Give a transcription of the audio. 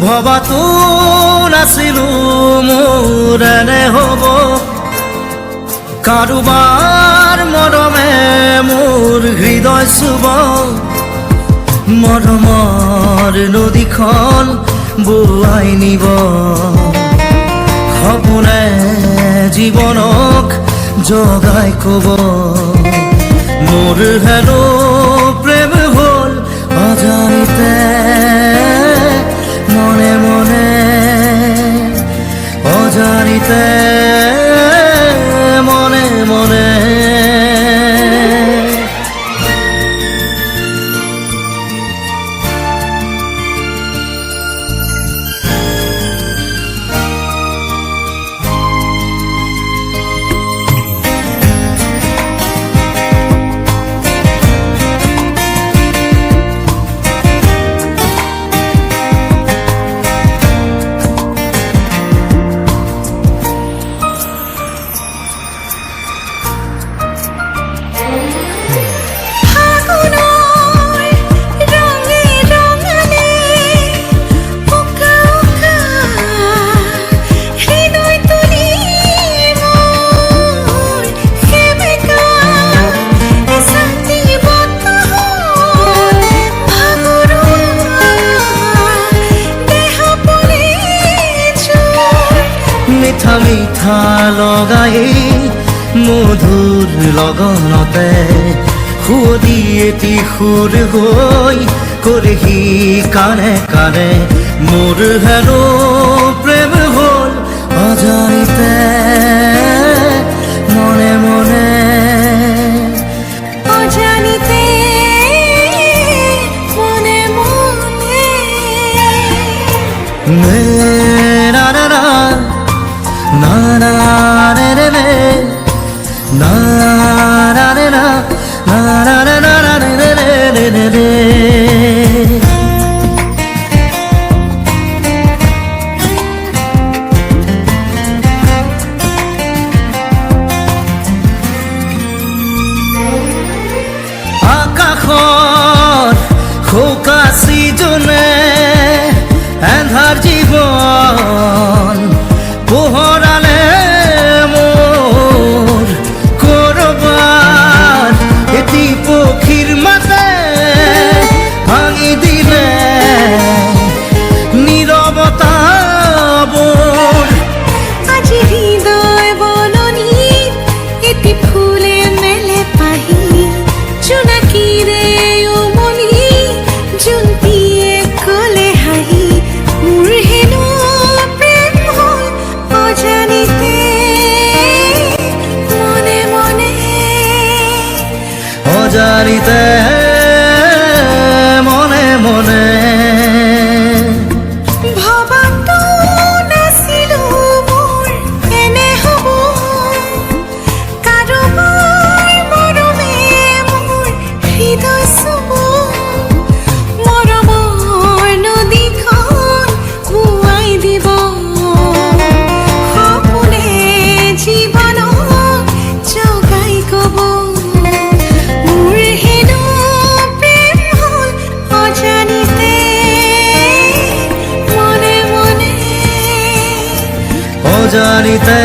ভবাতো নাছিলো মোৰ এনে হ'ব কাৰোবাৰ মৰমে মোৰ হৃদয় চুব মৰমৰ নদীখন বোৱাই নিব সপোনে জীৱনক জগাই কব মোৰ হেনো প্ৰেম হ'ল অজানিতে মনে মনে অজানিতে মনে মনে মিঠা মিঠা লগাই মধুৰ লগনতে সুদি এটি সুৰ হৈ কৰিহি কানে কানে মোৰ হেনো প্ৰেম হ'ল অজানিতে মনে মনে অজানিতে মনে মনে না না না na na re re re na na re na na na re na na re re re re re আকাশৰ খোকাচি জনে এন্ধাৰ জীৱন পোহৰালে মোৰ কৰবাৰ এটি পক্ষীৰ মাতে ভাঙি দিলে নীৰৱতাবোৰ আজি হৃদয় বননি এটি ফুলে মেলে পাহি জোনাকীৰে উমলি জোনটিয়ে কলে হাঁহি মোৰ হেনো প্ৰেম হ'ল অজানিতে মনে মনে অজানিতে মনে মনে ভবাতো নাছিলো মোৰ এনে হ'ব কাৰোবাৰ মৰমে মোৰ হৃদয় চুব মৰমৰ নদীখন বোৱাই দিব সপোনে জীৱনক জগাই কব মোৰ হেনো প্ৰেম হ'ল অজানিতে মনে মনে অজানিতে